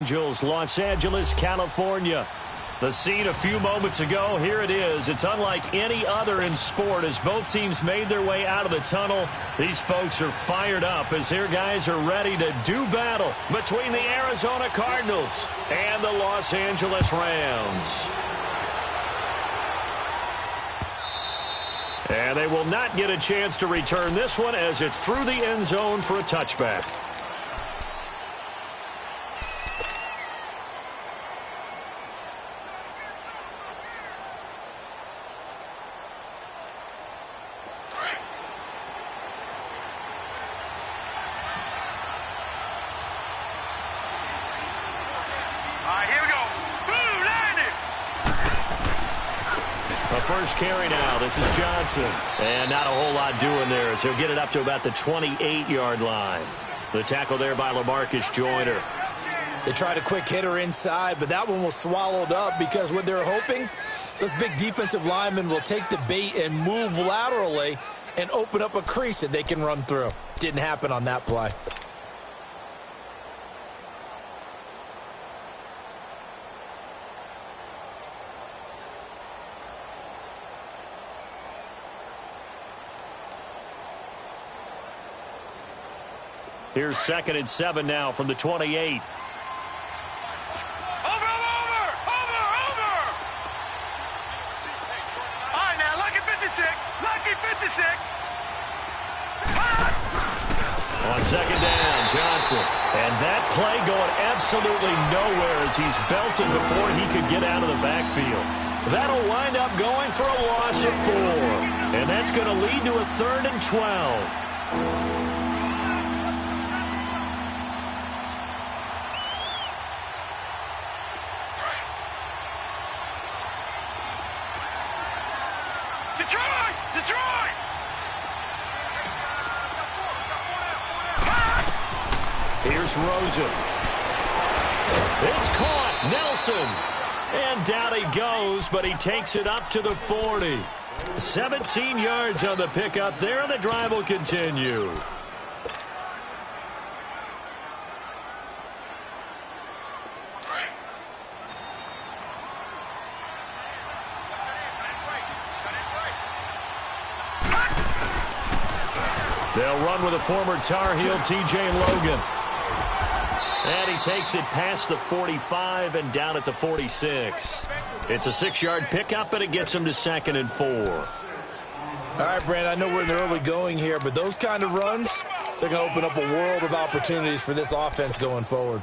Los Angeles, California. The scene a few moments ago, here it is. It's unlike any other in sport as both teams made their way out of the tunnel. These folks are fired up as their guys are ready to do battle between the Arizona Cardinals and the Los Angeles Rams. And they will not get a chance to return this one as it's through the end zone for a touchback. First carry now. This is Johnson. And not a whole lot doing there as he'll get it up to about the 28-yard line. The tackle there by LaMarcus Joyner. They tried a quick hitter inside, but that one was swallowed up because what they're hoping, those big defensive linemen will take the bait and move laterally and open up a crease that they can run through. Didn't happen on that play. Here's 2nd and 7 now from the 28. Over! All right, now, lucky 56. Lucky 56. On 2nd down, Johnson. And that play going absolutely nowhere as he's belted before he could get out of the backfield. That'll wind up going for a loss of 4. And that's going to lead to a 3rd and 12. Here's Rosen. It's caught. Nelson. And down he goes, but he takes it up to the 40. 17 yards on the pickup there, and the drive will continue. They'll run with a former Tar Heel, T.J. Logan. And he takes it past the 45 and down at the 46. It's a 6-yard pickup, and it gets him to 2nd and 4. All right, Brandon, I know we're in the early going here, but those kind of runs, they're going to open up a world of opportunities for this offense going forward.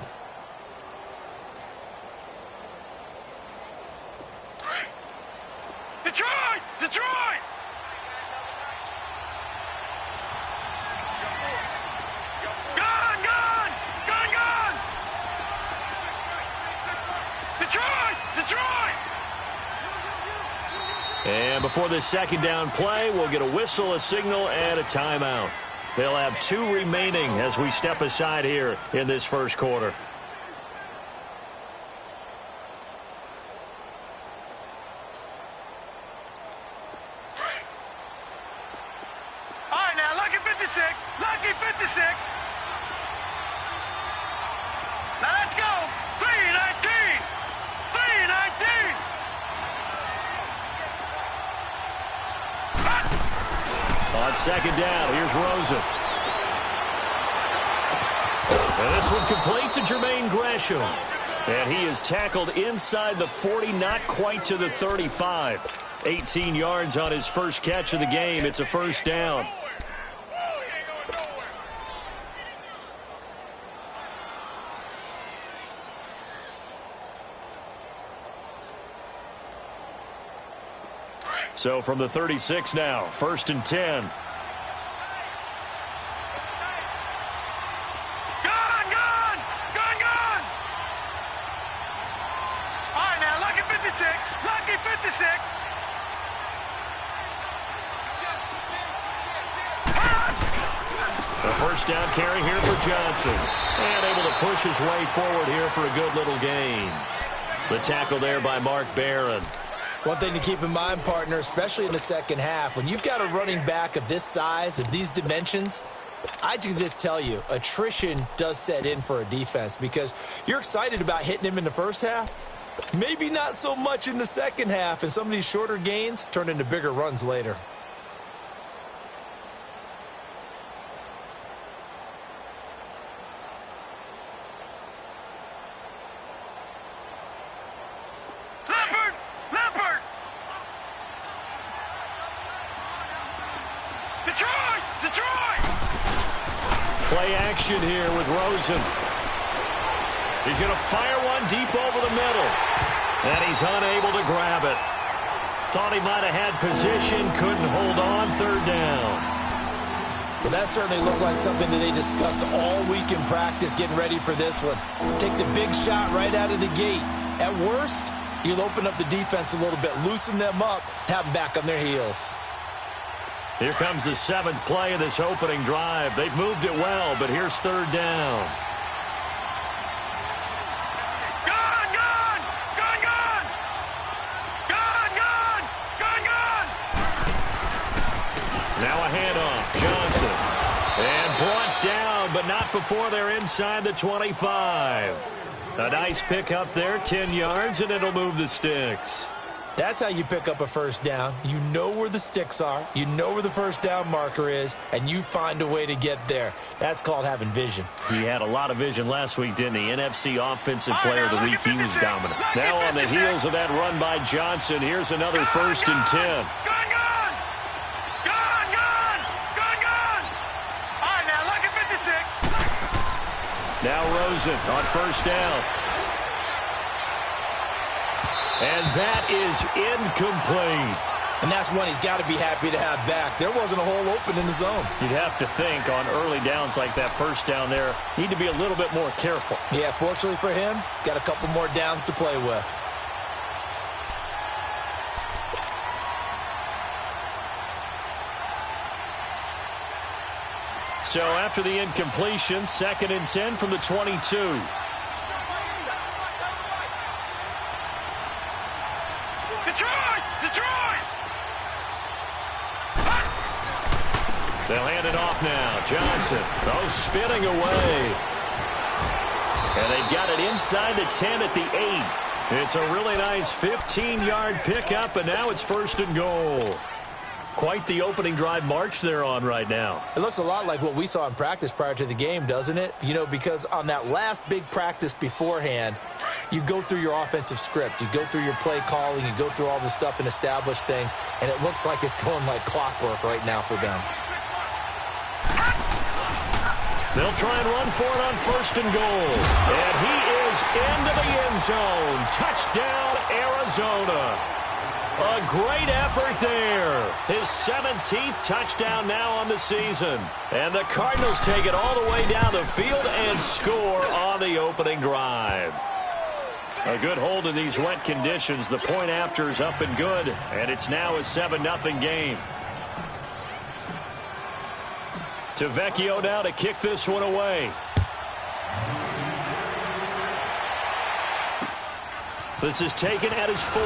Detroit! Detroit! And before this 2nd down play, we'll get a whistle, a signal, and a timeout. They'll have 2 remaining as we step aside here in this first quarter. All right, now, lucky 56. Lucky 56. Now, let's go. 319. 319. On 2nd down, here's Rosen. And this one complete to Jermaine Gresham. And he is tackled inside the 40, not quite to the 35. 18 yards on his first catch of the game. It's a 1st down. So from the 36 now, 1st and 10. All right, now, lucky 56. Lucky 56. The 1st down carry here for Johnson. And able to push his way forward here for a good little gain. The tackle there by Mark Barron. One thing to keep in mind, partner, especially in the second half, when you've got a running back of this size, of these dimensions, I can just tell you, attrition does set in for a defense because you're excited about hitting him in the first half. Maybe not so much in the second half, and some of these shorter gains turn into bigger runs later. Play action here with Rosen. He's going to fire one deep over the middle. And he's unable to grab it. Thought he might have had position, couldn't hold on, third down. Well, that certainly looked like something that they discussed all week in practice getting ready for this one. Take the big shot right out of the gate. At worst, you'll open up the defense a little bit, loosen them up, have them back on their heels. Here comes the 7th play of this opening drive. They've moved it well, but here's third down. Gone, gone! Gone, gone! Gone, gone! Gone, gone! Now a handoff. Johnson. And brought down, but not before they're inside the 25. A nice pickup there, 10 yards, and it'll move the sticks. That's how you pick up a first down. You know where the sticks are. You know where the first down marker is, and you find a way to get there. That's called having vision. He had a lot of vision last week, didn't he? NFC Offensive Player of the Week. He was dominant. Now on the heels of that run by Johnson, here's another 1st and 10. Gone, gone! Gone, gone! Gone, gone! All right, now look at 56. Now Rosen on first down. And that is incomplete. And that's one he's got to be happy to have back. There wasn't a hole open in the zone. You'd have to think on early downs like that first down there, need to be a little bit more careful. Yeah, fortunately for him, got a couple more downs to play with. So after the incompletion, 2nd and 10 from the 22. They'll hand it off now. Johnson, spinning away. And they've got it inside the 10 at the 8. It's a really nice 15-yard pickup, and now it's 1st and goal. Quite the opening drive march they're on right now. It looks a lot like what we saw in practice prior to the game, doesn't it? You know, because on that last big practice beforehand, you go through your offensive script. You go through your play calling. You go through all this stuff and establish things. And it looks like it's going like clockwork right now for them. They'll try and run for it on 1st and goal. And he is into the end zone. Touchdown, Arizona. A great effort there. His 17th touchdown now on the season. And the Cardinals take it all the way down the field and score on the opening drive. A good hold in these wet conditions. The point after is up and good. And it's now a 7-0 game. To Vecchio now to kick this one away. This is taken at his 4.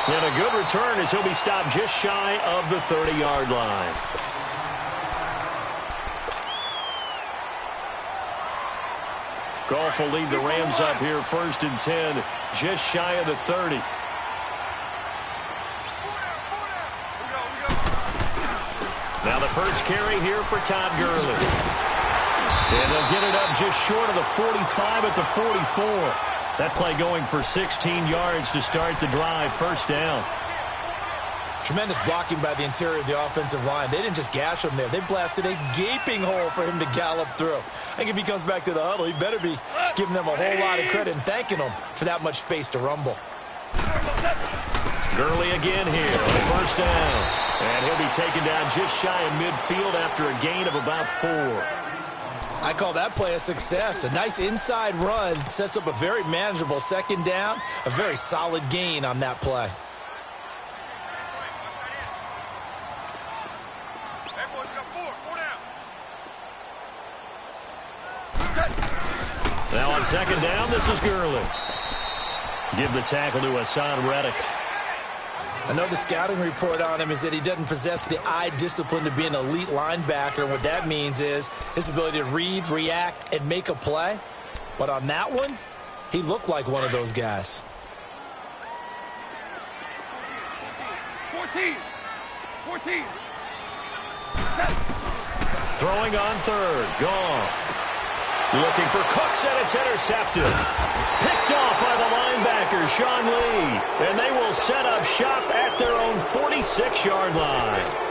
And a good return as he'll be stopped just shy of the 30-yard line. Goff will lead the Rams up here 1st and 10, just shy of the 30. Now the first carry here for Todd Gurley. And they'll get it up just short of the 45 at the 44. That play going for 16 yards to start the drive. 1st down. Tremendous blocking by the interior of the offensive line. They didn't just gash him there. They blasted a gaping hole for him to gallop through. I think if he comes back to the huddle, he better be giving them a whole lot of credit and thanking them for that much space to rumble. Gurley again here on 1st down. And he'll be taken down just shy of midfield after a gain of about 4. I call that play a success. A nice inside run sets up a very manageable 2nd down. A very solid gain on that play. Now on 2nd down, this is Gurley. Give the tackle to Hassan Reddick. I know the scouting report on him is that he doesn't possess the eye discipline to be an elite linebacker. And what that means is his ability to read, react, and make a play. But on that one, he looked like one of those guys. 14. Throwing on third. Goff. Looking for Cooks, and it's intercepted. Picked off by the linebacker, Sean Lee. And they will set up shop at their own 46-yard line.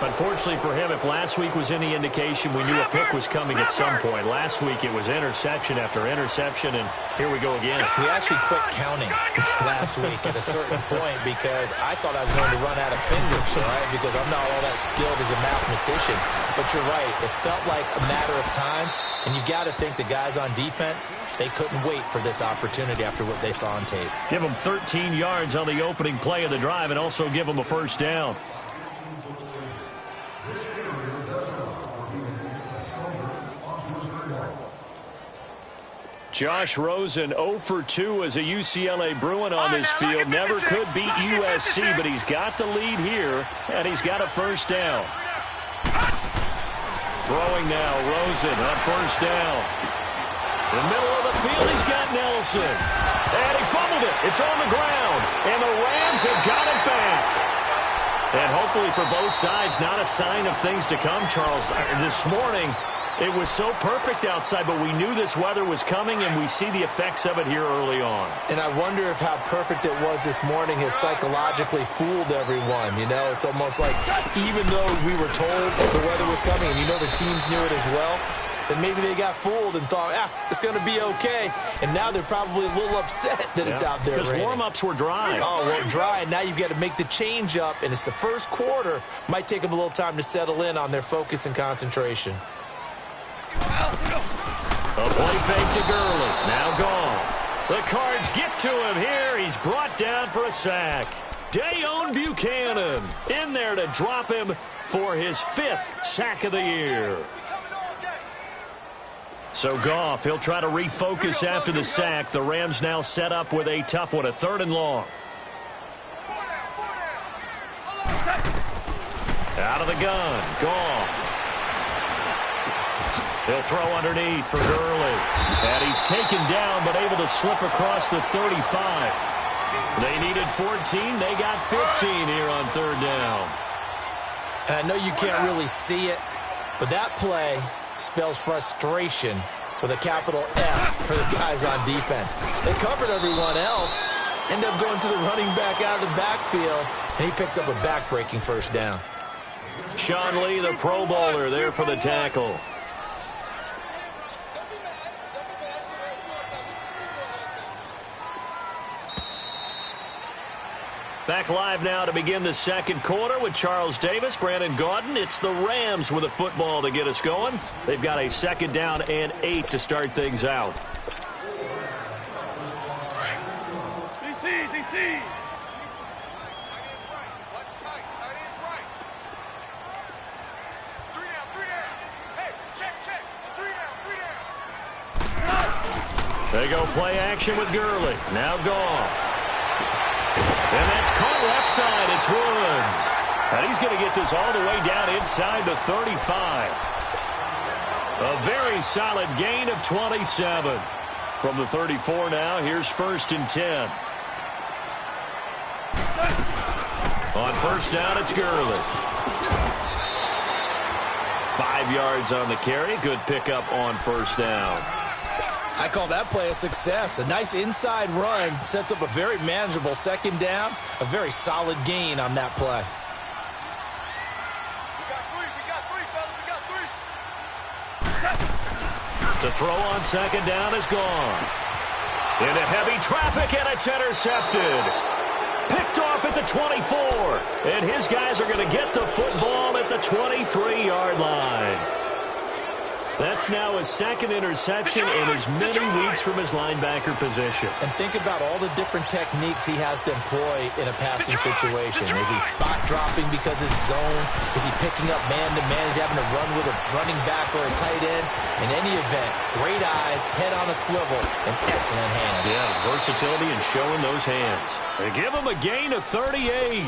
Unfortunately for him, if last week was any indication, we knew a pick was coming at some point. Last week it was interception after interception, and here we go again. We actually quit counting last week at a certain point because I thought I was going to run out of fingers, right? Because I'm not all that skilled as a mathematician. But you're right. It felt like a matter of time, and you got to think the guys on defense, they couldn't wait for this opportunity after what they saw on tape. Give them 13 yards on the opening play of the drive and also give them a first down. Josh Rosen 0 for 2 as a UCLA Bruin on this field. Never could beat USC, but he's got the lead here, and he's got a first down. Throwing now, Rosen on first down. In the middle of the field, he's got Nelson. And he fumbled it. It's on the ground. And the Rams have got it back. And hopefully for both sides, not a sign of things to come, Charles. This morning, it was so perfect outside, but we knew this weather was coming, and we see the effects of it here early on. And I wonder if how perfect it was this morning has psychologically fooled everyone. You know, it's almost like even though we were told the weather was coming, and you know the teams knew it as well, then maybe they got fooled and thought, it's going to be okay. And now they're probably a little upset that it's out there raining. Because warm-ups were dry. Oh, well, dry. And now you've got to make the change up, and it's the first quarter. Might take them a little time to settle in on their focus and concentration. A play fake to Gurley. Now gone. The Cards get to him here. He's brought down for a sack. Dayon Buchanan in there to drop him for his 5th sack of the year. So Goff, he'll try to refocus after the sack. The Rams now set up with a tough one, a 3rd and long. Out of the gun, Goff. He'll throw underneath for Gurley. And he's taken down, but able to slip across the 35. They needed 14. They got 15 here on 3rd down. And I know you can't really see it, but that play spells frustration with a capital F for the guys on defense. They covered everyone else, end up going to the running back out of the backfield, and he picks up a back-breaking first down. Sean Lee, the Pro Bowler, there for the tackle. Back live now to begin the second quarter with Charles Davis, Brandon Gaudin. It's the Rams with a football to get us going. They've got a 2nd down and 8 to start things out. DC. They go play action with Gurley. Now Goff. And that's caught left side. It's Woods. And he's going to get this all the way down inside the 35. A very solid gain of 27. From the 34 now, here's 1st and 10. On first down, it's Gurley. 5 yards on the carry. Good pickup on first down. I call that play a success. A nice inside run sets up a very manageable 2nd down. A very solid gain on that play. To throw on 2nd down is gone. Into heavy traffic, and it's intercepted. Picked off at the 24. And his guys are going to get the football at the 23-yard line. That's now his second interception in as many weeks from his linebacker position. And think about all the different techniques he has to employ in a passing situation. Is he spot dropping because it's zone? Is he picking up man-to-man? Is he having to run with a running back or a tight end? In any event, great eyes, head on a swivel, and excellent hands. Yeah, versatility and showing those hands. They give him a gain of 38.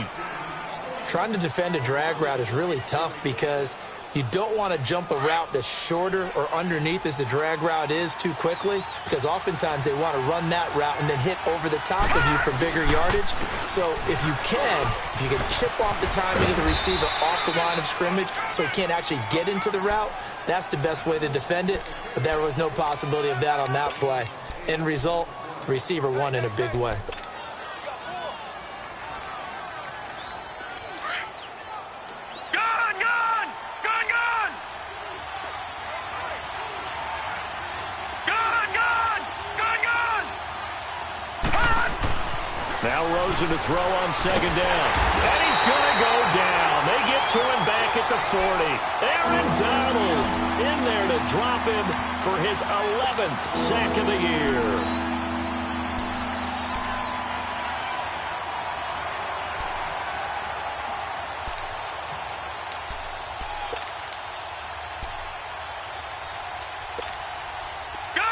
Trying to defend a drag route is really tough because you don't want to jump a route that's shorter or underneath as the drag route is too quickly, because oftentimes they want to run that route and then hit over the top of you for bigger yardage. So if you can chip off the timing of the receiver off the line of scrimmage so he can't actually get into the route, that's the best way to defend it. But there was no possibility of that on that play. End result, the receiver won in a big way. Now Rosen to throw on second down. And he's going to go down. They get to him back at the 40. Aaron Donald in there to drop him for his 11th sack of the year.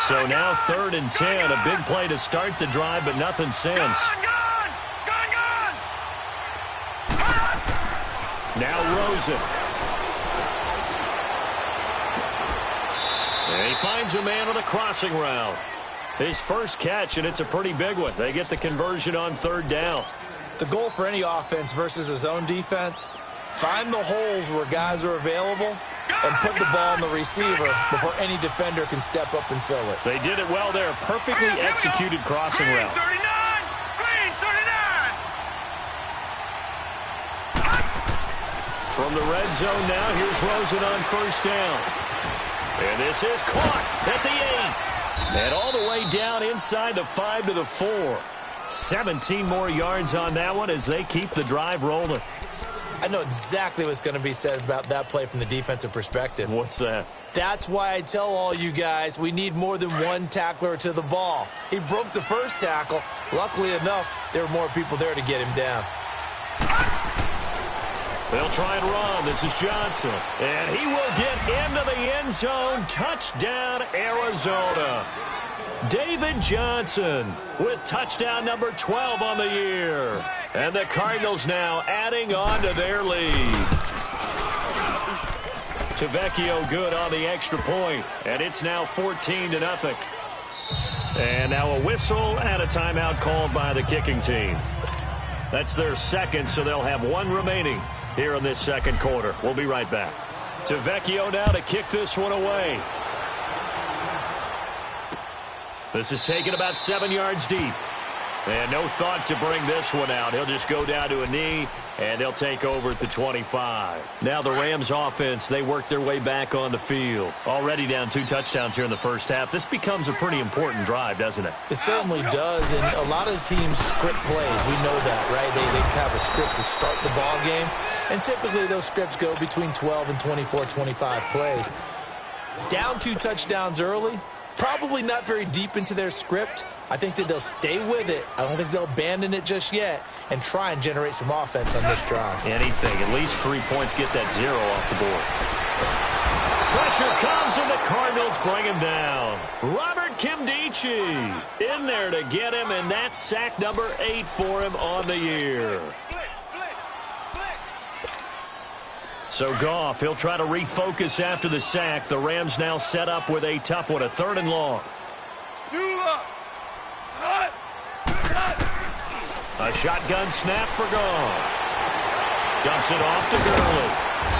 So now 3rd and 10, a big play to start the drive, but nothing since. Now Rosen. And he finds a man on a crossing route. His first catch, and it's a pretty big one. They get the conversion on 3rd down. The goal for any offense versus a zone defense, find the holes where guys are available and put the ball on the receiver before any defender can step up and fill it. They did it well there. Perfectly executed crossing route. From the red zone now, here's Rosen on 1st down. And this is caught at the 8. And all the way down inside the 5 to the 4. 17 more yards on that one as they keep the drive rolling. I know exactly what's going to be said about that play from the defensive perspective. What's that? That's why I tell all you guys we need more than one tackler to the ball. He broke the first tackle. Luckily enough, there were more people there to get him down. They'll try and run. This is Johnson. And he will get into the end zone. Touchdown, Arizona. David Johnson with touchdown number 12 on the year. And the Cardinals now adding on to their lead. Tavecchio good on the extra point, and it's now 14-0. And now a whistle and a timeout called by the kicking team. That's their second, so they'll have one remaining here in this second quarter. We'll be right back. Tavecchio now to kick this one away. This is taken about 7 yards deep. And no thought to bring this one out. He'll just go down to a knee, and they'll take over at the 25. Now the Rams offense, they work their way back on the field. Already down 2 touchdowns here in the first half. This becomes a pretty important drive, doesn't it? It certainly does, and a lot of the teams script plays. We know that, right? They have a script to start the ball game, and typically those scripts go between 12 and 24, 25 plays. Down 2 touchdowns early, probably not very deep into their script. I think that they'll stay with it. I don't think they'll abandon it just yet and try and generate some offense on this drive. Anything. At least 3 points. Get that 0 off the board. Pressure comes, and the Cardinals bring him down. Robert Kimdichie in there to get him, and that's sack number 8 for him on the year. So Goff, he'll try to refocus after the sack. The Rams now set up with a tough one, a 3rd and long. A shotgun snap for Goff. Dumps it off to Gurley.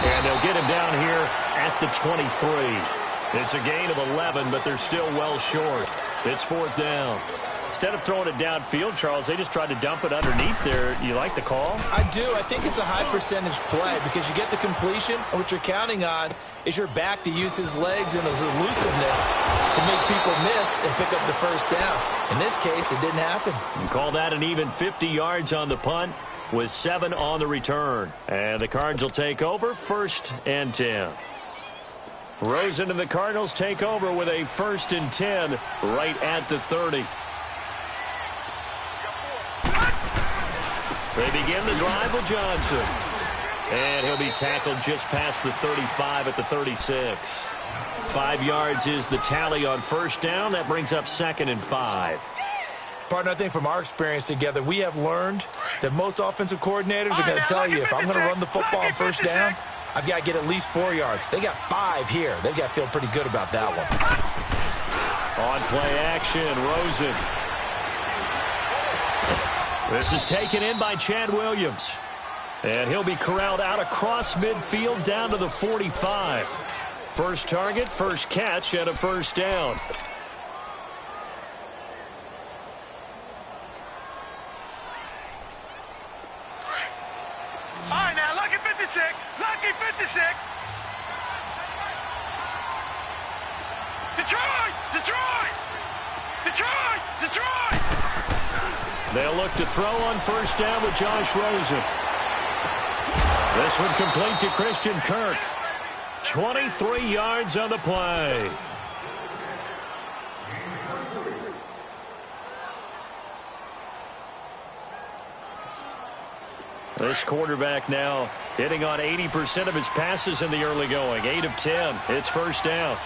And they'll get him down here at the 23. It's a gain of 11, but they're still well short. It's 4th down. Instead of throwing it downfield, Charles, they just tried to dump it underneath there. You like the call? I do. I think it's a high percentage play because you get the completion, and what you're counting on is your back to use his legs and his elusiveness to make people miss and pick up the first down. In this case, it didn't happen. You call that an even 50 yards on the punt with 7 on the return. And the Cards will take over 1st and 10. Rosen and the Cardinals take over with a 1st and 10 right at the 30. They begin the drive with Johnson. And he'll be tackled just past the 35 at the 36. 5 yards is the tally on 1st down. That brings up 2nd and 5. Partner, I think from our experience together, we have learned that most offensive coordinators are going to tell you, if I'm going to run the football on 1st down, I've got to get at least 4 yards. They got 5 here. They've got to feel pretty good about that one. On play action, Rosen. This is taken in by Chad Williams. And he'll be corralled out across midfield down to the 45. First target, 1st catch, and a 1st down. All right, now, lucky 56. Lucky 56. Detroit! Detroit! Detroit! Detroit! They'll look to throw on 1st down with Josh Rosen. This one complete to Christian Kirk. 23 yards on the play. This quarterback now hitting on 80% of his passes in the early going. 8 of 10. It's 1st down.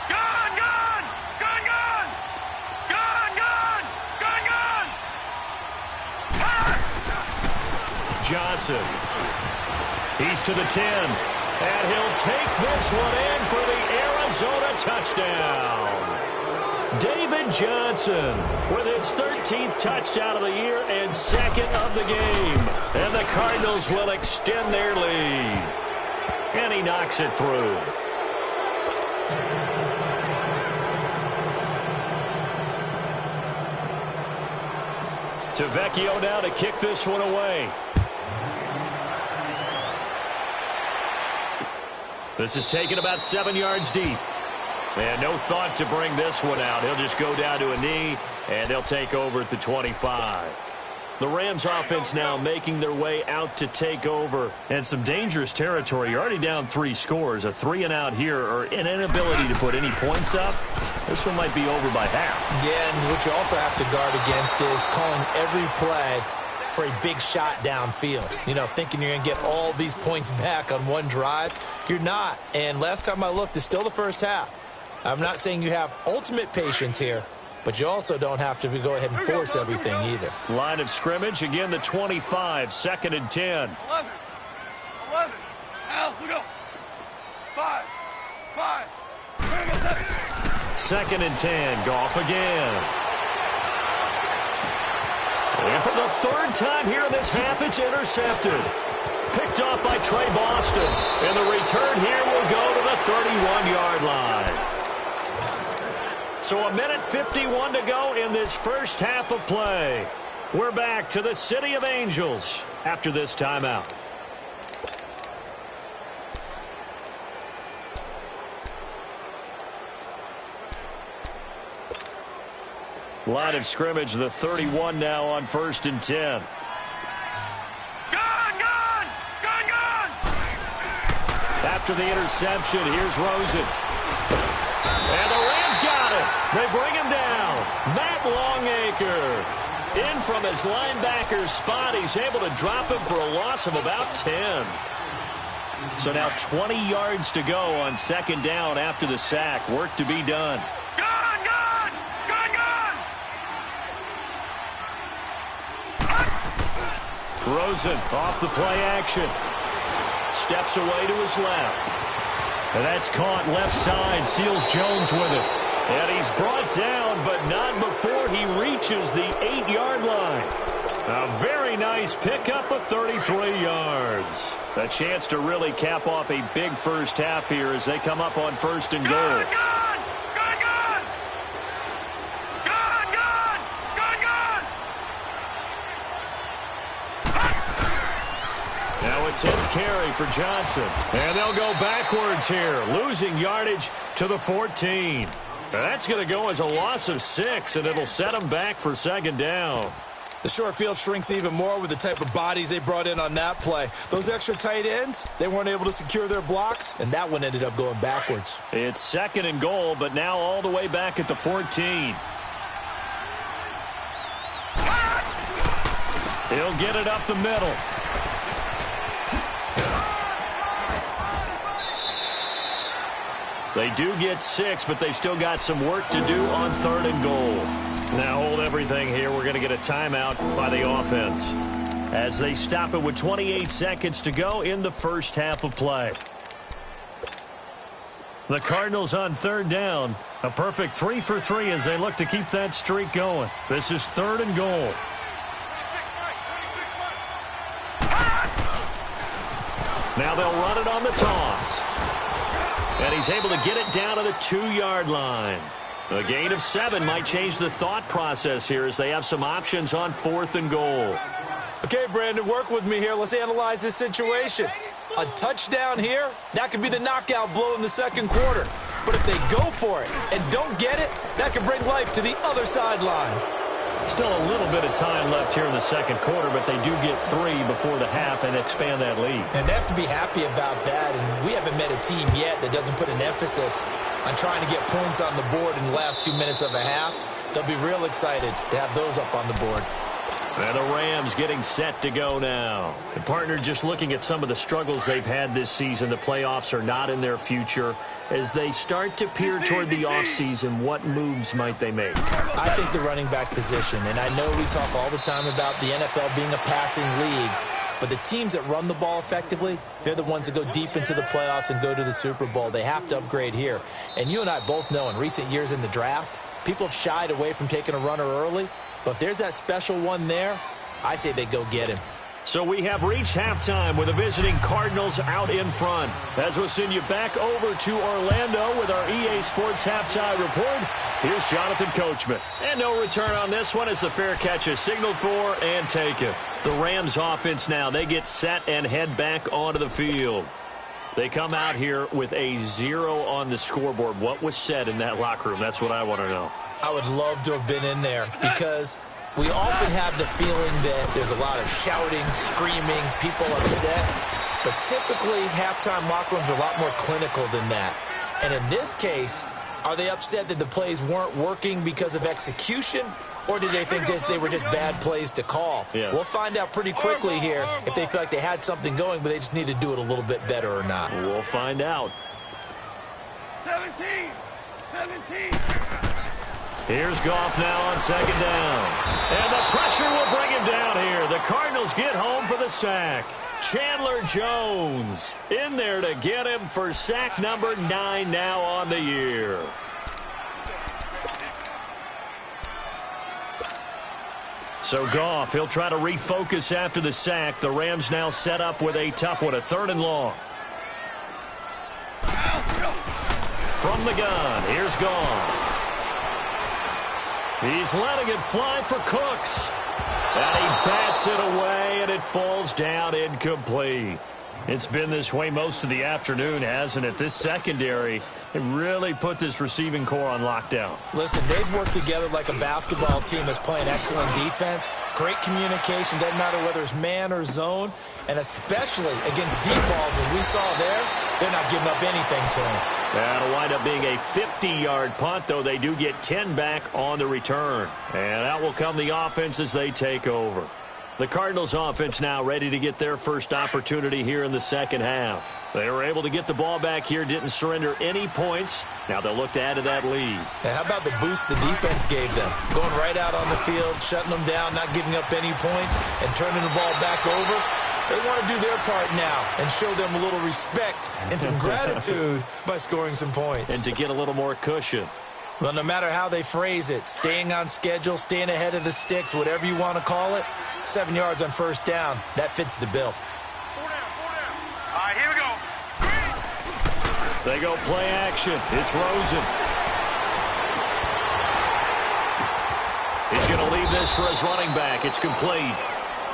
Gun, gun! Gun, gun! Gun, gun! Gun, gun! Johnson. He's to the 10. And he'll take this one in for the Arizona touchdown. David Johnson with his 13th touchdown of the year and 2nd of the game. And the Cardinals will extend their lead. And he knocks it through. Tavecchio now to kick this one away. This is taken about 7 yards deep. And no thought to bring this one out. He'll just go down to a knee, and they'll take over at the 25. The Rams offense now making their way out to take over. And some dangerous territory. You're already down 3 scores. A 3-and-out here, or an inability to put any points up. This one might be over by half. Yeah, and what you also have to guard against is calling every play for a big shot downfield. You know, thinking you're going to get all these points back on one drive. You're not. And last time I looked, it's still the first half. I'm not saying you have ultimate patience here, but you also don't have to go ahead and force everything either. Line of scrimmage, again the 25, 2nd and 10. 11. 11. Al, we go. 5. 5. 2nd and 10. Goff again. And for the 3rd time here in this half, it's intercepted. Picked off by Trey Boston. And the return here will go to the 31-yard line. So 1:51 to go in this first half of play. We're back to the City of Angels after this timeout. Line of scrimmage, the 31 now on 1st and 10. Gun, gun! Gun, gun! After the interception, here's Rosen. And the Rams got it. They bring him down. Matt Longacre in from his linebacker spot. He's able to drop him for a loss of about 10. So now 20 yards to go on 2nd down after the sack. Work to be done. Gun, gun! Gun, gun! Rosen off the play action. Steps away to his left. And that's caught left side. Seals Jones with it. And he's brought down, but not before he reaches the 8-yard line. A very nice pickup of 33 yards. A chance to really cap off a big first half here as they come up on 1st and goal. Gun, gun! Gun, gun! Gun, gun! Gun, gun! Now a 10th carry for Johnson. And they'll go backwards here, losing yardage to the 14. That's going to go as a loss of 6, and it'll set them back for 2nd down. The short field shrinks even more with the type of bodies they brought in on that play. Those extra tight ends, they weren't able to secure their blocks, and that one ended up going backwards. It's 2nd and goal, but now all the way back at the 14. He'll get it up the middle. They do get 6, but they've still got some work to do on 3rd and goal. Now hold everything here. We're going to get a timeout by the offense as they stop it with 28 seconds to go in the first half of play. The Cardinals on 3rd down. A perfect 3 for 3 as they look to keep that streak going. This is 3rd and goal. Now they'll run it on the toss. And he's able to get it down to the 2-yard line. A gain of 7 might change the thought process here as they have some options on 4th and goal. Okay, Brandon, work with me here. Let's analyze this situation. A touchdown here, that could be the knockout blow in the 2nd quarter. But if they go for it and don't get it, that could bring life to the other sideline. Still a little bit of time left here in the 2nd quarter, but they do get 3 before the half and expand that lead. And they have to be happy about that, and we haven't met a team yet that doesn't put an emphasis on trying to get points on the board in the last 2 minutes of a half. They'll be real excited to have those up on the board. And the Rams getting set to go now. And partner, just looking at some of the struggles they've had this season, the playoffs are not in their future. As they start to peer toward the offseason, what moves might they make? I think the running back position, and I know we talk all the time about the NFL being a passing league, but the teams that run the ball effectively, they're the ones that go deep into the playoffs and go to the Super Bowl. They have to upgrade here. And you and I both know in recent years in the draft, people have shied away from taking a runner early. But if there's that special one there, I say they go get him. So we have reached halftime with the visiting Cardinals out in front. As we'll send you back over to Orlando with our EA Sports Halftime Report, here's Jonathan Coachman. And no return on this one as the fair catch is signaled for and taken. The Rams offense now, they get set and head back onto the field. They come out here with a 0 on the scoreboard. What was said in that locker room? That's what I want to know. I would love to have been in there because we often have the feeling that there's a lot of shouting, screaming, people upset. But typically, halftime locker rooms are a lot more clinical than that. And in this case, are they upset that the plays weren't working because of execution? Or did they think they were just bad plays to call? Yeah. We'll find out pretty quickly here if they feel like they had something going, but they just need to do it a little bit better or not. We'll find out. 17. Here's Goff now on 2nd down. And the pressure will bring him down here. The Cardinals get home for the sack. Chandler Jones in there to get him for sack number 9 now on the year. So Goff, he'll try to refocus after the sack. The Rams now set up with a tough one, a 3rd and long. From the gun, here's Goff. He's letting it fly for Cooks. And he bats it away, and it falls down incomplete. It's been this way most of the afternoon, hasn't it? This secondary, it really put this receiving core on lockdown. Listen, they've worked together like a basketball team that's playing excellent defense. Great communication, doesn't matter whether it's man or zone. And especially against deep balls, as we saw there, they're not giving up anything to him. That'll wind up being a 50-yard punt, though they do get 10 back on the return. And out will come the offense as they take over. The Cardinals offense now ready to get their first opportunity here in the 2nd half. They were able to get the ball back here, didn't surrender any points. Now they'll look to add to that lead. Now, how about the boost the defense gave them? Going right out on the field, shutting them down, not giving up any points, and turning the ball back over. They want to do their part now and show them a little respect and some gratitude by scoring some points. And to get a little more cushion. Well, no matter how they phrase it, staying on schedule, staying ahead of the sticks, whatever you want to call it, 7 yards on 1st down, that fits the bill. 4 down. All right, here we go. They go play action. It's Rosen. He's going to leave this for his running back. It's complete.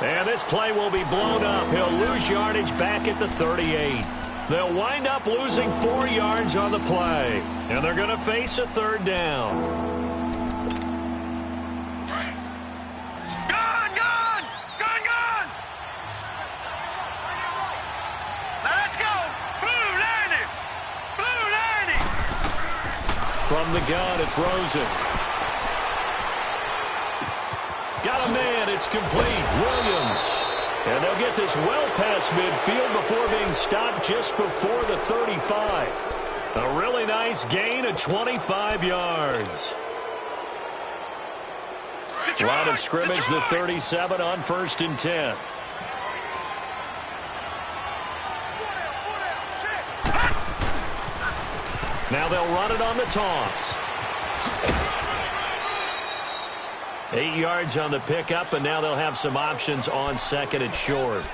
And this play will be blown up. He'll lose yardage back at the 38. They'll wind up losing 4 yards on the play. And they're going to face a 3rd down. Gun! From the gun, it's Rosen. Got a man, it's complete. Williams. And they'll get this well past midfield before being stopped just before the 35. A really nice gain of 25 yards. Line of scrimmage, the 37 on 1st and 10. Now they'll run it on the toss. 8 yards on the pickup, and now they'll have some options on 2nd and short.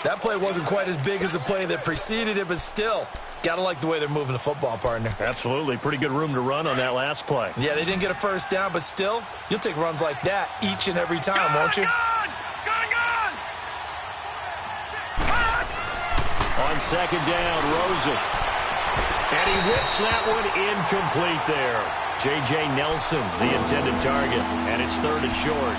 That play wasn't quite as big as the play that preceded it, but still, got to like the way they're moving the football, partner. Absolutely. Pretty good room to run on that last play. Yeah, they didn't get a first down, but still, you'll take runs like that each and every time, won't you? On 2nd down, Rosen. And he whips that one incomplete there. J.J. Nelson, the intended target, and it's 3rd and short.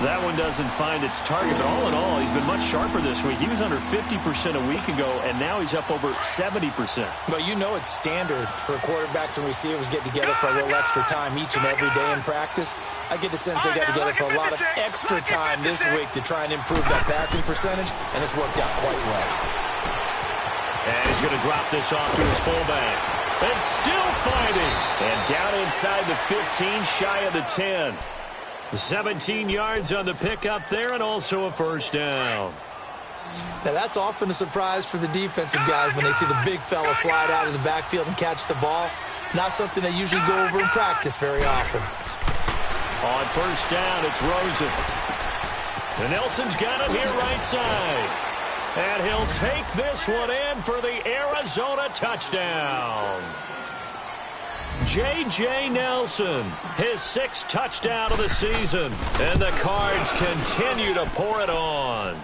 That one doesn't find its target, but all in all, he's been much sharper this week. He was under 50% a week ago, and now he's up over 70%. Well, you know it's standard for quarterbacks and receivers get together for a little extra time each and every day in practice. I get the sense they got together for a lot of extra time this week to try and improve that passing percentage, and it's worked out quite well. And he's going to drop this off to his fullback. And still fighting. And down inside the 15, shy of the 10. 17 yards on the pickup there, and also a first down. Now, that's often a surprise for the defensive guys when they see the big fella slide out of the backfield and catch the ball. Not something they usually go over in practice very often. On 1st down, it's Rosen. And Nelson's got him here right side. And he'll take this one in for the Arizona touchdown. J.J. Nelson, his 6th touchdown of the season. And the Cards continue to pour it on.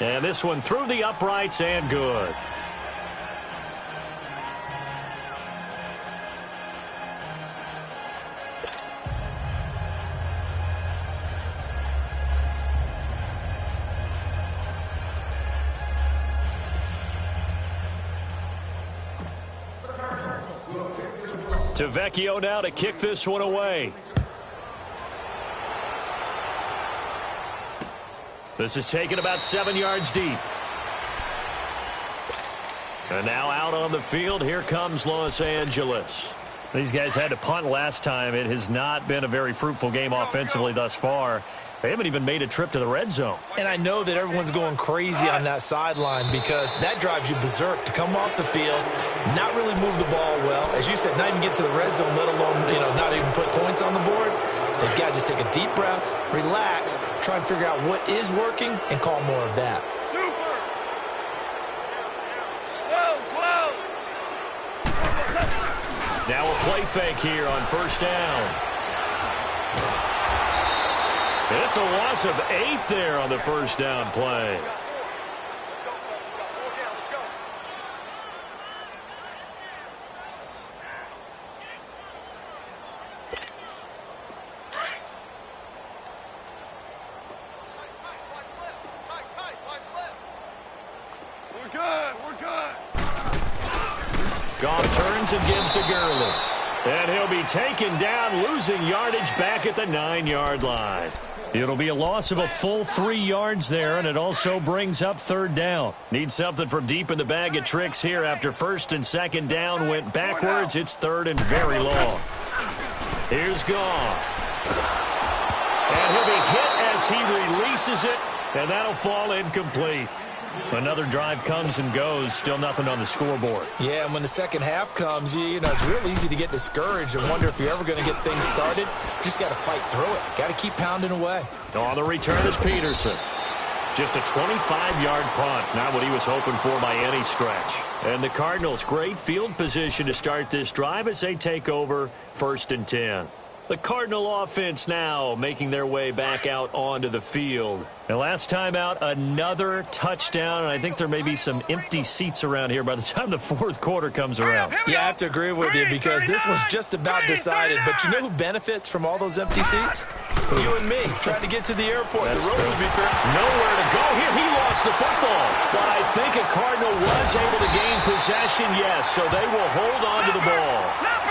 And this one through the uprights and good. To Vecchio now to kick this one away. This is taken about 7 yards deep. And now out on the field, here comes Los Angeles. These guys had to punt last time. It has not been a very fruitful game offensively thus far. They haven't even made a trip to the red zone. And I know that everyone's going crazy on that sideline because that drives you berserk to come off the field, not really move the ball well. As you said, not even get to the red zone, let alone, not even put points on the board. They've got to just take a deep breath, relax, try and figure out what is working, and call more of that. Now a play fake here on 1st down. It's a loss of 8 there on the 1st down play. Goff turns and gives to Gurley. And he'll be taken down, losing yardage back at the 9-yard line. It'll be a loss of a full 3 yards there, and it also brings up 3rd down. Need something from deep in the bag of tricks here after 1st and 2nd down went backwards. It's 3rd and very long. Here's Goff. And he'll be hit as he releases it, and that'll fall incomplete. Another drive comes and goes, still nothing on the scoreboard. Yeah, and when the second half comes, it's real easy to get discouraged and wonder if you're ever going to get things started. You just got to fight through it. Got to keep pounding away. On the return is Peterson. Just a 25-yard punt, not what he was hoping for by any stretch. And the Cardinals, great field position to start this drive as they take over 1st and 10. The Cardinal offense now making their way back out onto the field. And last time out, another touchdown, and I think there may be some empty seats around here by the time the 4th quarter comes around. Yeah, I have to agree with you because this was just about decided. But you know who benefits from all those empty seats? You and me, trying to get to the airport. That's the road, true. to be fair. Nowhere to go here. He lost the football. But I think a Cardinal was able to gain possession, yes, so they will hold on to the ball.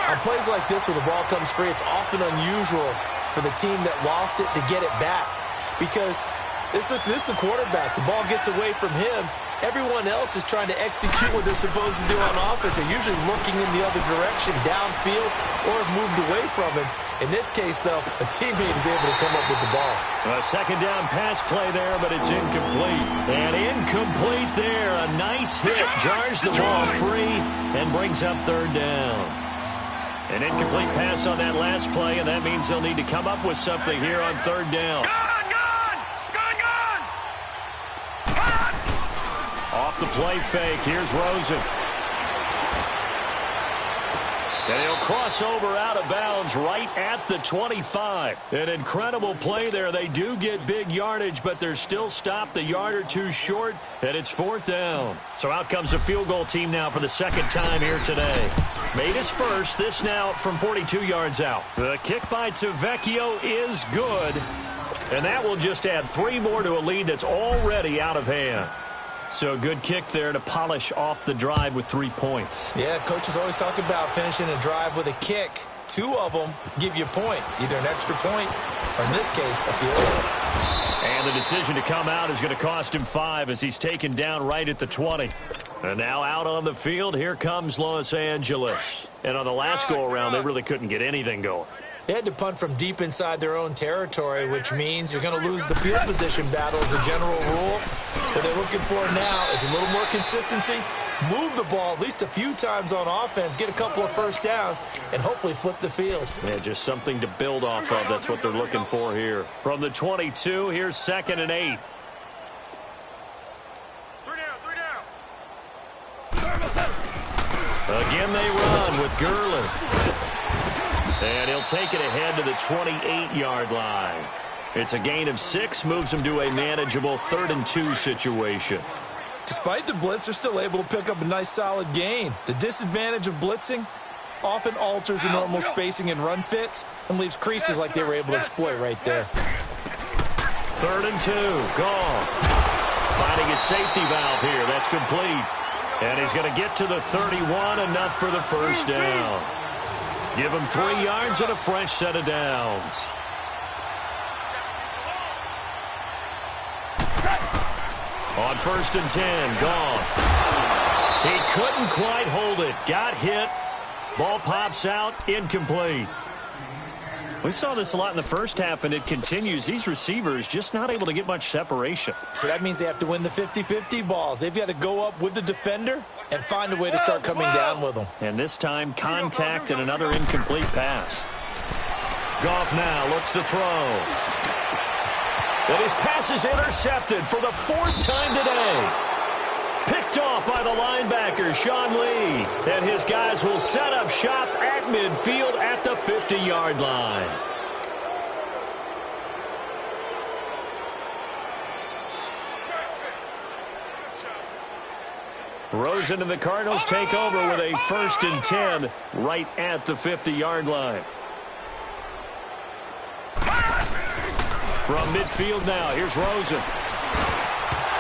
On plays like this where the ball comes free, it's often unusual for the team that lost it to get it back because this is the quarterback. The ball gets away from him. Everyone else is trying to execute what they're supposed to do on offense. They're usually looking in the other direction, downfield, or have moved away from it. In this case, though, a teammate is able to come up with the ball. A second down pass play there, but it's incomplete. And incomplete there. A nice hit. Jars the ball free and brings up third down. An incomplete pass on that last play, and that means they'll need to come up with something here on third down. Off the play fake, here's Rosen. And he'll cross over out of bounds right at the 25. An incredible play there. They do get big yardage, but they're still stopped a yard or two short, and it's fourth down. So out comes a field goal team now for the second time here today. Made his first, this now from 42 yards out. The kick by Tavecchio is good, and that will just add 3 more to a lead that's already out of hand. So good kick there to polish off the drive with 3 points. Yeah, coaches always talk about finishing a drive with a kick. 2 of them give you points, either an extra point or, in this case, a field goal. And the decision to come out is going to cost him 5 as he's taken down right at the 20. And now out on the field, here comes Los Angeles. And on the last go-around, they really couldn't get anything going. They had to punt from deep inside their own territory, which means you're going to lose the field position battle as a general rule. What they're looking for now is a little more consistency, move the ball at least a few times on offense, get a couple of first downs, and hopefully flip the field. Yeah, just something to build off of. That's what they're looking for here. From the 22, here's 2nd and 8. 3 down. Again they run with Gurley. And he'll take it ahead to the 28-yard line. It's a gain of 6, moves him to a manageable 3rd and 2 situation. Despite the blitz, they're still able to pick up a nice solid gain. The disadvantage of blitzing often alters the normal spacing and run fits and leaves creases like they were able to exploit right there. 3rd and 2, gone. Finding his safety valve here, that's complete. And he's going to get to the 31, enough for the first down. Give him 3 yards and a fresh set of downs. On 1st and 10, gone. He couldn't quite hold it. Got hit. Ball pops out, incomplete. We saw this a lot in the first half, and it continues. These receivers just not able to get much separation. So that means they have to win the 50-50 balls. They've got to go up with the defender and find a way to start coming down with them. And this time, contact and another incomplete pass. Goff now looks to throw. And his pass is intercepted for the 4th time today. Picked off by the linebacker, Sean Lee. And his guys will set up shop at midfield at the 50-yard line. Rosen and the Cardinals take over with a 1st and 10 right at the 50-yard line. From midfield now, here's Rosen.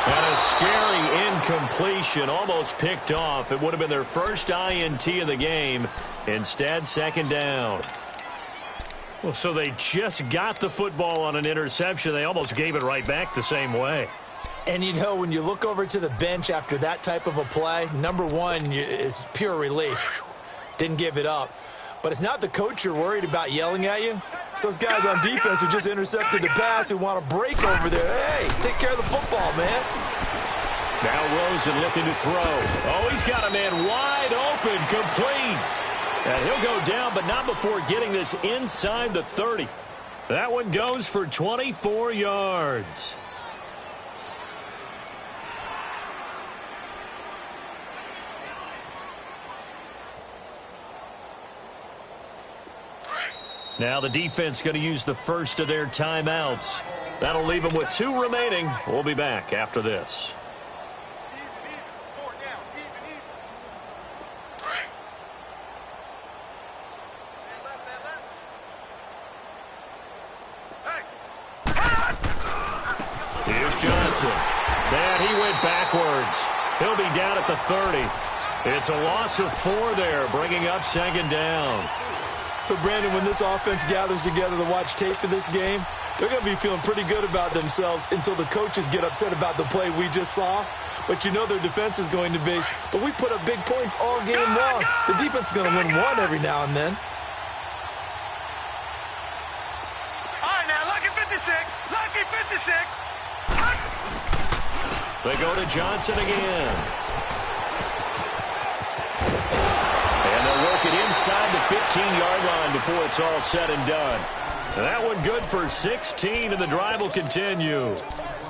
And a scary incompletion, almost picked off. It would have been their first INT of the game. Instead, 2nd down. Well, so they just got the football on an interception. They almost gave it right back the same way. And, you know, when you look over to the bench after that type of a play, number one is pure relief. Didn't give it up. But it's not the coach you're worried about yelling at you. It's those guys on defense who just intercepted the pass who want to break over there. Hey, take care of the football, man. Now Rosen looking to throw. Oh, he's got a man wide open, complete. And he'll go down, but not before getting this inside the 30. That one goes for 24 yards. Now the defense going to use the first of their timeouts. That'll leave them with 2 remaining. We'll be back after this. Here's Johnson. And he went backwards. He'll be down at the 30. It's a loss of 4 there, bringing up second down. So, Brandon, when this offense gathers together to watch tape for this game, they're going to be feeling pretty good about themselves until the coaches get upset about the play we just saw. But you know their defense is going to be, but we put up big points all game long. The defense is going to win one every now and then. All right, now, lucky 56. Lucky 56. They go to Johnson again. And they'll work it inside the 15-yard line before it's all said and done. And that one good for 16, and the drive will continue.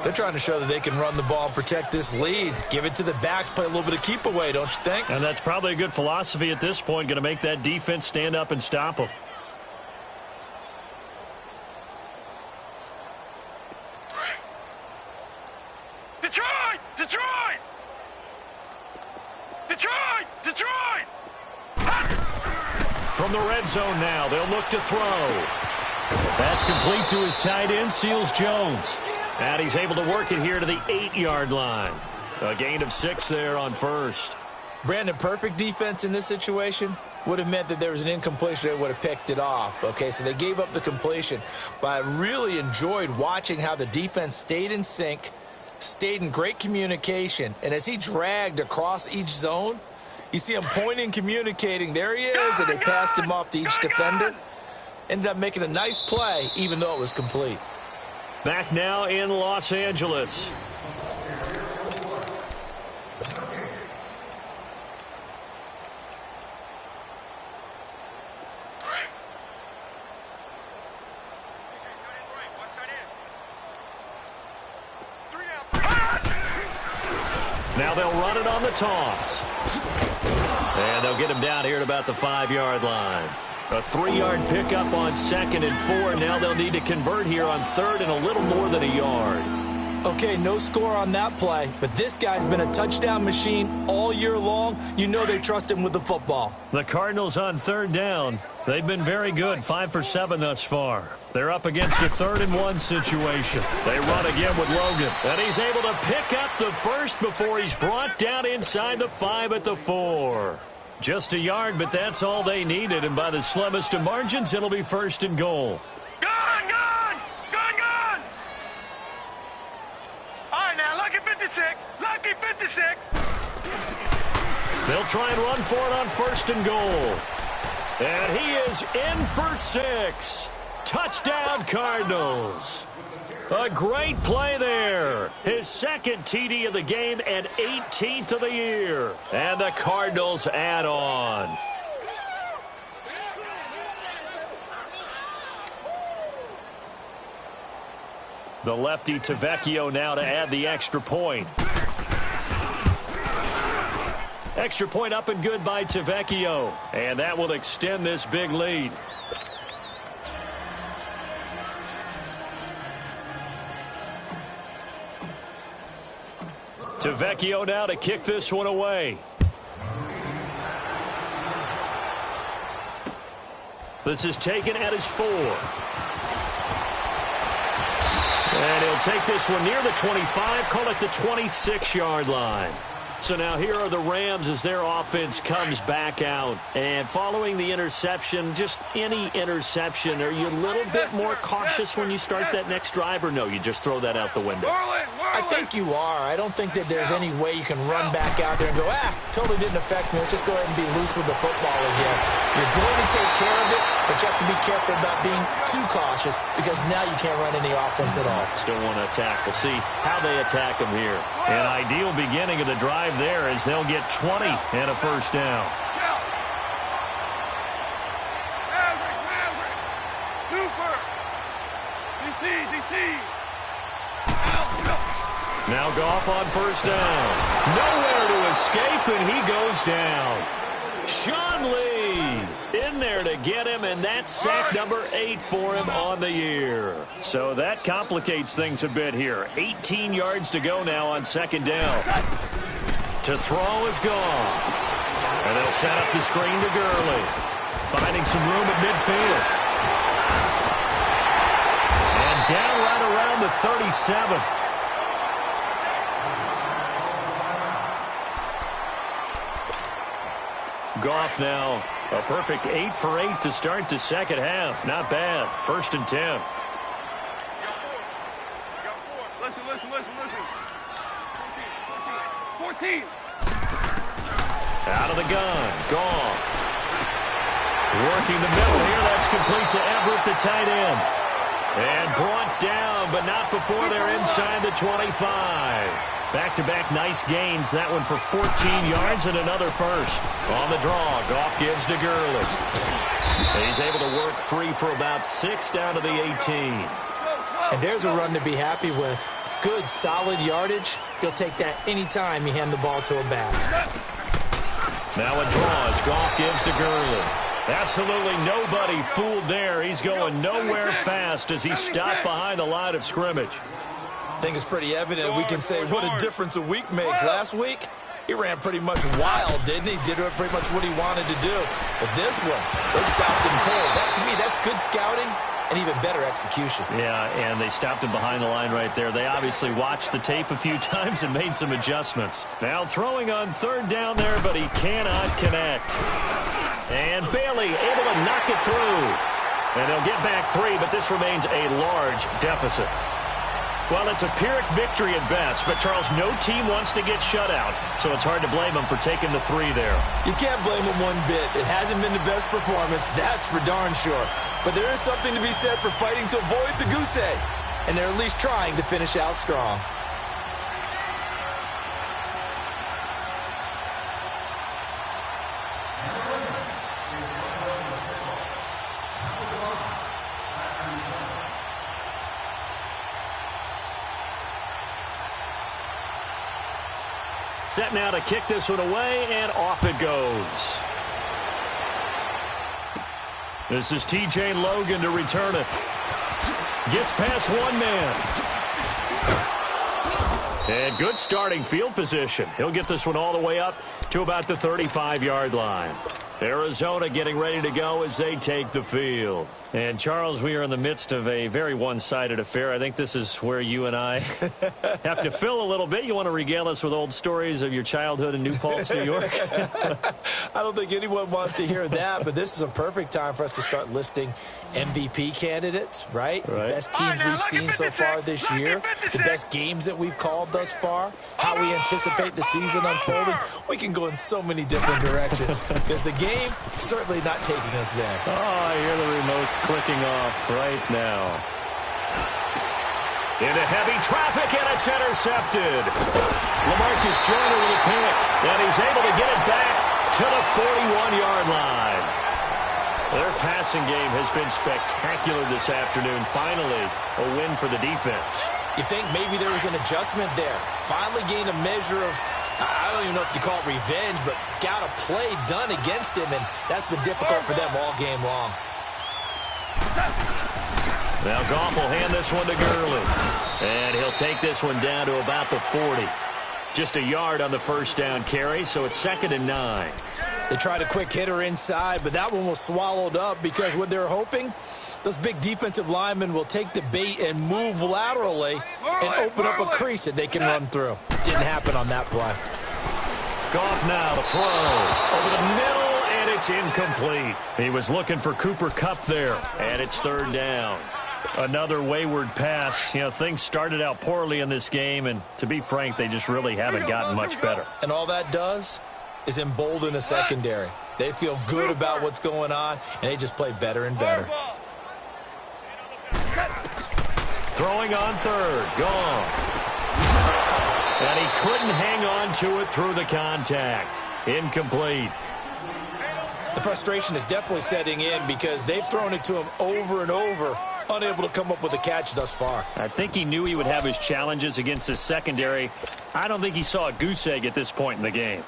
They're trying to show that they can run the ball and protect this lead. Give it to the backs, play a little bit of keep away, don't you think? And that's probably a good philosophy at this point, going to make that defense stand up and stop them. Detroit! Detroit! Detroit! Detroit! From the red zone now, they'll look to throw. That's complete to his tight end, Seals Jones. And he's able to work it here to the 8-yard line. A gain of 6 there on first. Brandon, perfect defense in this situation would have meant that there was an incompletion. They would have picked it off. Okay, so they gave up the completion. But I really enjoyed watching how the defense stayed in sync, stayed in great communication. And as he dragged across each zone, you see him pointing, communicating. There he is, and they passed him off to each defender. Ended up making a nice play, even though it was complete. Back now in Los Angeles. Now they'll run it on the toss. And they'll get him down here at about the 5-yard line. A 3-yard pickup on 2nd and 4. Now they'll need to convert here on 3rd and a little more than a yard. Okay, no score on that play, but this guy's been a touchdown machine all year long. You know they trust him with the football. The Cardinals on 3rd down. They've been very good, 5 for 7 thus far. They're up against a 3rd and 1 situation. They run again with Logan, and he's able to pick up the first before he's brought down inside the 5 at the 4. Just a yard, but that's all they needed, and by the slimmest of margins, it'll be 1st and goal. Gone! Gone! Gone! Gone! All right, now, lucky 56. Lucky 56. They'll try and run for it on 1st and goal. And he is in for 6. Touchdown, Cardinals. A great play there. His 2nd TD of the game and 18th of the year. And the Cardinals add on. The lefty Tavecchio now to add the extra point. Extra point up and good by Tavecchio. And that will extend this big lead. Tavecchio now to kick this one away. This is taken at his 4. And he'll take this one near the 25, call it the 26-yard line. So now here are the Rams as their offense comes back out. And following the interception, just any interception, are you a little bit more cautious when you start that next drive, or no, you just throw that out the window? I think you are. I don't think that there's any way you can run back out there and go, totally didn't affect me. Let's just go ahead and be loose with the football again. You're going to take care of it, but you have to be careful about being too cautious because now you can't run any offense at all. Still want to attack. We'll see how they attack him here. An ideal beginning of the drive there as they'll get 20 and a 1st down. Super. DC. Now Goff on 1st down. Nowhere to escape, and he goes down. Sean Lee in there to get him, and that's sack number 8 for him on the year. So that complicates things a bit here. 18 yards to go now on 2nd down. To throw is gone. And they'll set up the screen to Gurley. Finding some room at midfield. And down right around the 37. Goff now a perfect 8 for 8 to start the second half. Not bad. 1st and 10. Listen. 14. Out of the gun. Goff. Working the middle here. That's complete to Everett, the tight end. And brought down, but not before they're inside the 25. Back-to-back nice gains. That one for 14 yards and another first. On the draw, Goff gives to Gurley. He's able to work free for about 6 down to the 18. And there's a run to be happy with. Good, solid yardage. He'll take that anytime you hand the ball to a back. Now a draw as Goff gives to Gurley. Absolutely nobody fooled there. He's going nowhere fast as he stopped behind the line of scrimmage. I think it's pretty evident. We can say what a difference a week makes. Last week, he ran pretty much wild, didn't he? Did pretty much what he wanted to do. But this one, they stopped him cold. That, to me, that's good scouting and even better execution. Yeah, and they stopped him behind the line right there. They obviously watched the tape a few times and made some adjustments. Now throwing on 3rd down there, but he cannot connect. And Bailey able to knock it through. And they'll get back 3, but this remains a large deficit. Well, it's a Pyrrhic victory at best, but, Charles, no team wants to get shut out, so it's hard to blame them for taking the 3 there. You can't blame them one bit. It hasn't been the best performance, that's for darn sure. But there is something to be said for fighting to avoid the goose egg, and they're at least trying to finish out strong. Set now to kick this one away, and off it goes. This is T.J. Logan to return it. Gets past one man. And good starting field position. He'll get this one all the way up to about the 35-yard line. Arizona getting ready to go as they take the field. And, Charles, we are in the midst of a very one-sided affair. I think this is where you and I have to fill a little bit. You want to regale us with old stories of your childhood in New Paltz, New York? I don't think anyone wants to hear that, but this is a perfect time for us to start listing MVP candidates, right? The best teams we've seen so far this year, the best games that we've called thus far, how we anticipate the season unfolding. We can go in so many different directions because the game is certainly not taking us there. Oh, I hear the remotes clicking off right now. Into heavy traffic, and it's intercepted. LaMarcus Joyner with a pick, and he's able to get it back to the 41-yard line. Their passing game has been spectacular this afternoon. Finally, a win for the defense. You think maybe there was an adjustment there. Finally gained a measure of, I don't even know if you call it revenge, but got a play done against him, and that's been difficult for them all game long. Now Goff will hand this one to Gurley. And he'll take this one down to about the 40. Just a yard on the first down carry, so it's 2nd and 9. They tried a quick hitter inside, but that one was swallowed up because what they're hoping, those big defensive linemen will take the bait and move laterally and open up a crease that they can run through. Didn't happen on that play. Goff now to throw over the middle. It's incomplete. He was looking for Cooper Kupp there, and it's 3rd down. Another wayward pass. You know, things started out poorly in this game, and to be frank, they just really haven't gotten much better. And all that does is embolden a secondary. They feel good about what's going on, and they just play better and better. Throwing on 3rd. Gone. And he couldn't hang on to it through the contact. Incomplete. The frustration is definitely setting in because they've thrown it to him over and over, unable to come up with a catch thus far. I think he knew he would have his challenges against his secondary. I don't think he saw a goose egg at this point in the game.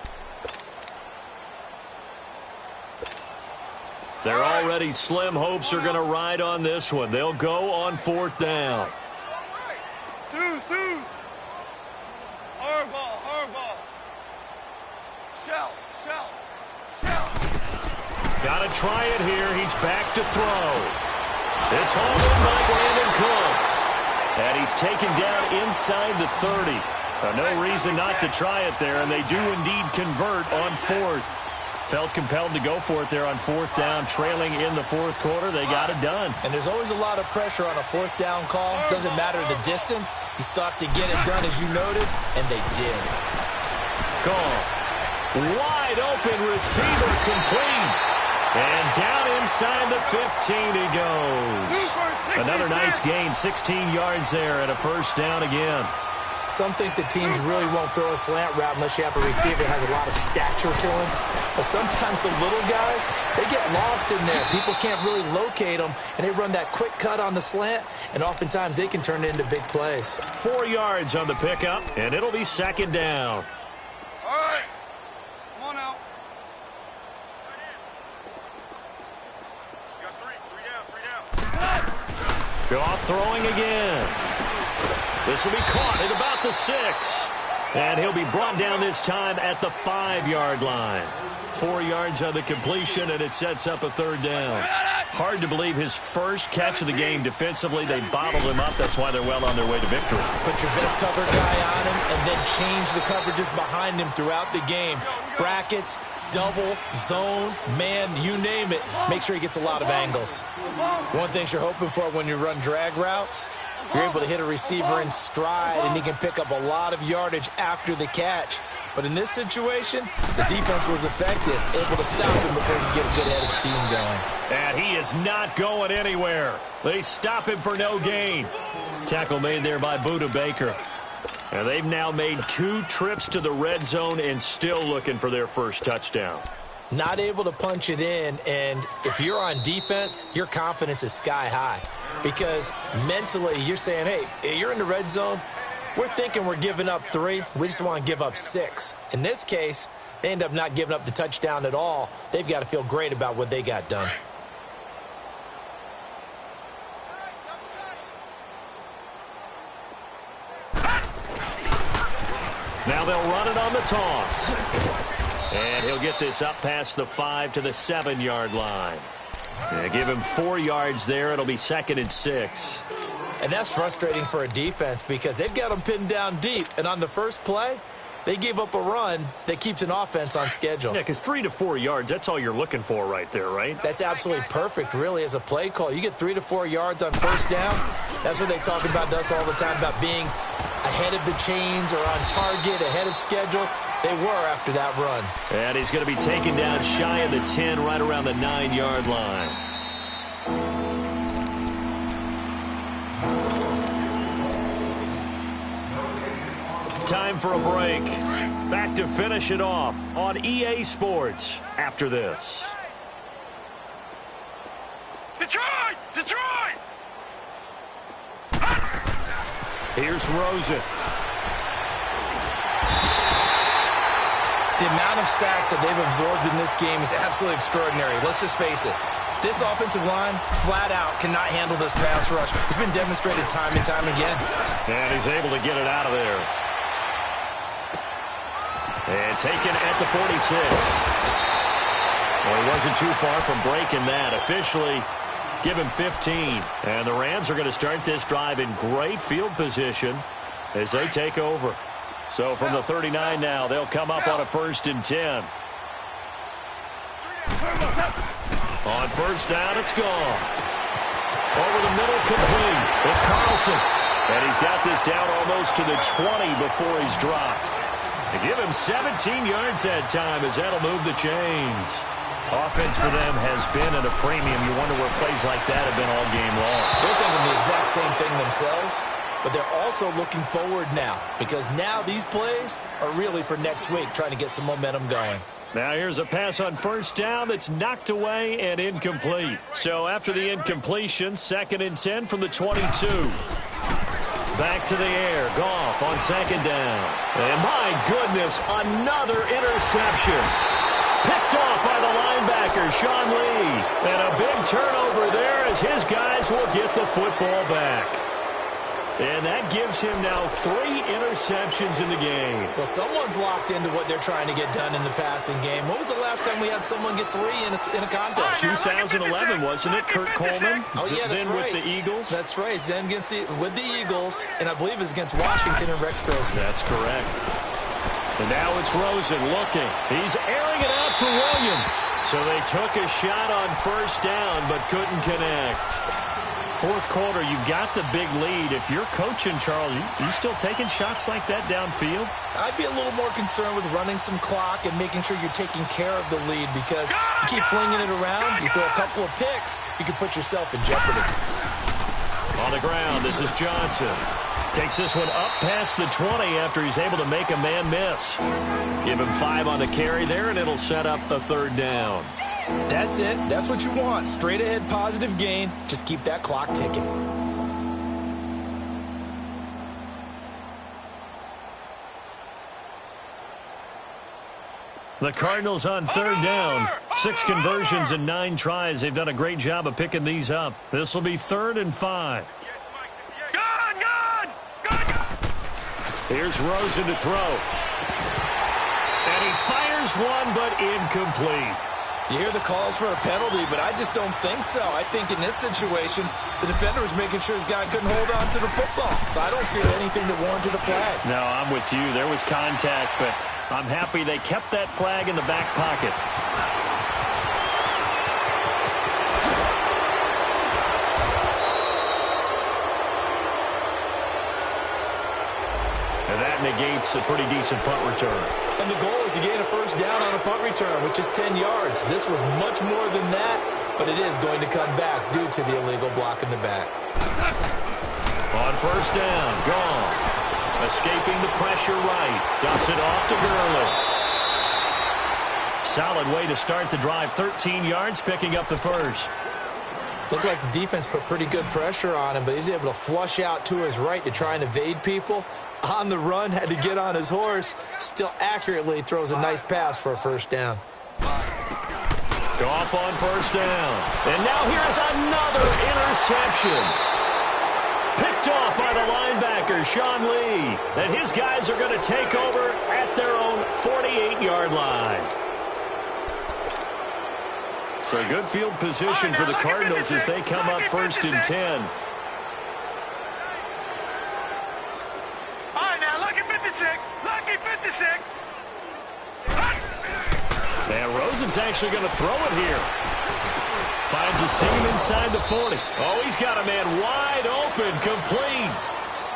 Their already slim hopes are going to ride on this one. They'll go on 4th down. Hard ball. Shell. Got to try it here. He's back to throw. It's hauled in by Brandon Cooks. And he's taken down inside the 30. No reason not to try it there, and they do indeed convert on 4th. Felt compelled to go for it there on fourth down, trailing in the fourth quarter. They got it done. And there's always a lot of pressure on a fourth down call. Doesn't matter the distance. You still have to get it done, as you noted, and they did. Call. Wide open receiver complete. And down inside the 15 he goes. Another nice gain, 16 yards there and a first down again. Some think the teams really won't throw a slant route unless you have a receiver that has a lot of stature to him. But sometimes the little guys, they get lost in there. People can't really locate them, and they run that quick cut on the slant, and oftentimes they can turn it into big plays. 4 yards on the pickup, and it'll be second down. All right. Come on now. You got three down. Goff throwing again. This will be caught at about the 6. And he'll be brought down this time at the 5-yard line. 4 yards on the completion, and it sets up a third down. Hard to believe his first catch of the game defensively. They bottled him up. That's why they're well on their way to victory. Put your best cover guy on him and then change the coverages behind him throughout the game. Brackets, double, zone, man, you name it. Make sure he gets a lot of angles. One thing you're hoping for when you run drag routes, you're able to hit a receiver in stride, and he can pick up a lot of yardage after the catch. But in this situation, the defense was effective, able to stop him before he could get a good head of steam going. And he is not going anywhere. They stop him for no gain. Tackle made there by Buda Baker. And they've now made 2 trips to the red zone and still looking for their first touchdown. Not able to punch it in, and if you're on defense, your confidence is sky high. Because mentally, you're saying, hey, you're in the red zone. We're thinking we're giving up 3. We just want to give up 6. In this case, they end up not giving up the touchdown at all. They've got to feel great about what they got done. Now they'll run it on the toss. And he'll get this up past the 5 to the 7-yard line. Give him 4 yards there. It'll be 2nd and 6. And that's frustrating for a defense because they've got them pinned down deep. And on the first play, they gave up a run that keeps an offense on schedule. Yeah, because 3 to 4 yards, that's all you're looking for right there, right? That's absolutely perfect, really, as a play call. You get 3 to 4 yards on first down. That's what they talk about us all the time, about being ahead of the chains or on target, ahead of schedule. They were after that run. And he's going to be taken down shy of the 10, right around the 9-yard line. Time for a break. Back to finish it off on EA Sports after this. Detroit! Detroit! Here's Rosen. The amount of sacks that they've absorbed in this game is absolutely extraordinary. Let's just face it. This offensive line, flat out, cannot handle this pass rush. It's been demonstrated time and time again. And he's able to get it out of there. And taken at the 46. Well, he wasn't too far from breaking that. Officially, give him 15. And the Rams are going to start this drive in great field position as they take over. So from the 39 now, they'll come up on a 1st and 10. On first down, it's gone. Over the middle, complete. It's Carlson. And he's got this down almost to the 20 before he's dropped. They give him 17 yards that time as that'll move the chains. Offense for them has been at a premium. You wonder where plays like that have been all game long. They're thinking the exact same thing themselves, but they're also looking forward now because now these plays are really for next week, trying to get some momentum going. Now here's a pass on first down that's knocked away and incomplete. So after the incompletion, 2nd and 10 from the 22. Back to the air. Goff on 2nd down. And my goodness, another interception. Picked off by the linebacker, Sean Lee. And a big turnover there as his guys will get the football back. And that gives him now 3 interceptions in the game. Well, someone's locked into what they're trying to get done in the passing game. When was the last time we had someone get 3 in a contest? 2011, wasn't it? Kurt Coleman? Oh, yeah, that's then right. With the Eagles? That's right. He's then with the Eagles, and I believe it's against Washington and Rex Grossman. That's correct. And now it's Rosen looking. He's airing it out for Williams. So they took a shot on first down but couldn't connect. Fourth quarter, you've got the big lead. If you're coaching, Charles, you still taking shots like that downfield? I'd be a little more concerned with running some clock and making sure you're taking care of the lead, because you keep flinging it around, you throw a couple of picks, you can put yourself in jeopardy. On the ground, this is Johnson. Takes this one up past the 20 after he's able to make a man miss. Give him 5 on the carry there, and it'll set up a third down. That's it. That's what you want. Straight ahead positive gain. Just keep that clock ticking. The Cardinals on third down. 6 conversions and 9 tries. They've done a great job of picking these up. This will be 3rd and 5. Here's Rosen to throw. And he fires one, but incomplete. You hear the calls for a penalty, but I just don't think so. I think in this situation, the defender was making sure his guy couldn't hold on to the football. So I don't see anything that warranted a flag. No, I'm with you. There was contact, but I'm happy they kept that flag in the back pocket. And that negates a pretty decent punt return. And the goal is to gain a first down on a punt return, which is 10 yards. This was much more than that, but it is going to come back due to the illegal block in the back. On first down, gone. Escaping the pressure right. Dumps it off to Gurley. Solid way to start the drive. 13 yards, picking up the first. Looked like the defense put pretty good pressure on him, but he's able to flush out to his right to try and evade people. On the run, had to get on his horse. Still accurately throws a nice pass for a first down. Off on first down. And now here's another interception. Picked off by the linebacker, Sean Lee. And his guys are going to take over at their own 48-yard line. So good field position for the Cardinals as they come up first and 10. Lucky 56. And Rosen's actually going to throw it here. Finds a seam inside the 40. Oh, he's got a man wide open, complete.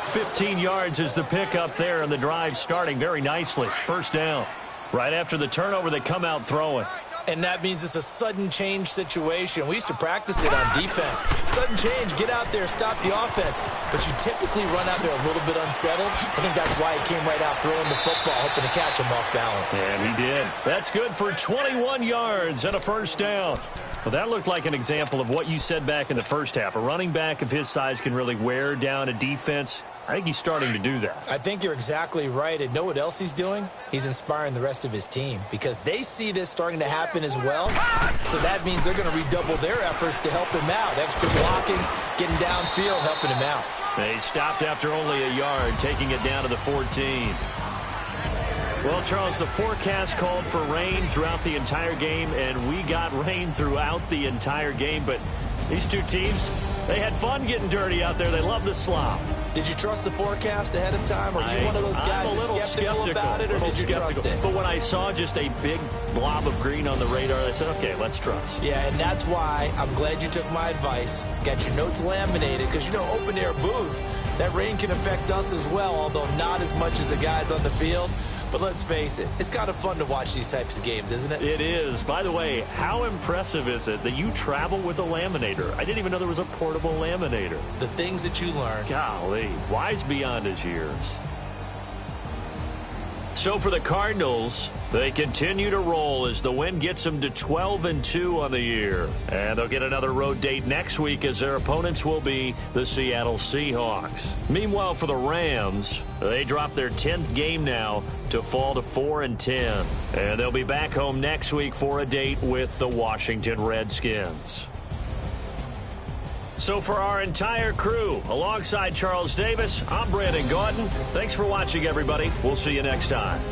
15 yards is the pickup there, and the drive starting very nicely. First down. Right after the turnover, they come out throwing. And that means it's a sudden change situation. We used to practice it on defense. Sudden change, get out there, stop the offense. But you typically run out there a little bit unsettled. I think that's why he came right out throwing the football, hoping to catch him off balance. And he did. That's good for 21 yards and a first down. Well, that looked like an example of what you said back in the first half. A running back of his size can really wear down a defense. I think he's starting to do that. I think you're exactly right. And know what else he's doing? He's inspiring the rest of his team because they see this starting to happen as well. So that means they're going to redouble their efforts to help him out. Extra blocking, getting downfield, helping him out. They stopped after only a yard, taking it down to the 14. Well, Charles, the forecast called for rain throughout the entire game, and we got rain throughout the entire game. But these two teams, they had fun getting dirty out there. They love the slop. Did you trust the forecast ahead of time? Or are you one of those guys that's skeptical about it, or did you trust it? But when I saw just a big blob of green on the radar, I said, okay, let's trust. Yeah, and that's why I'm glad you took my advice. Got your notes laminated, because, you know, open-air booth, that rain can affect us as well, although not as much as the guys on the field. But let's face it, it's kind of fun to watch these types of games, isn't it? It is. By the way, how impressive is it that you travel with a laminator? I didn't even know there was a portable laminator. The things that you learn. Golly, wise beyond his years. So for the Cardinals, they continue to roll as the win gets them to 12-2 on the year. And they'll get another road date next week as their opponents will be the Seattle Seahawks. Meanwhile, for the Rams, they drop their 10th game now to fall to 4-10. And they'll be back home next week for a date with the Washington Redskins. So for our entire crew, alongside Charles Davis, I'm Brandon Gaudin. Thanks for watching, everybody. We'll see you next time.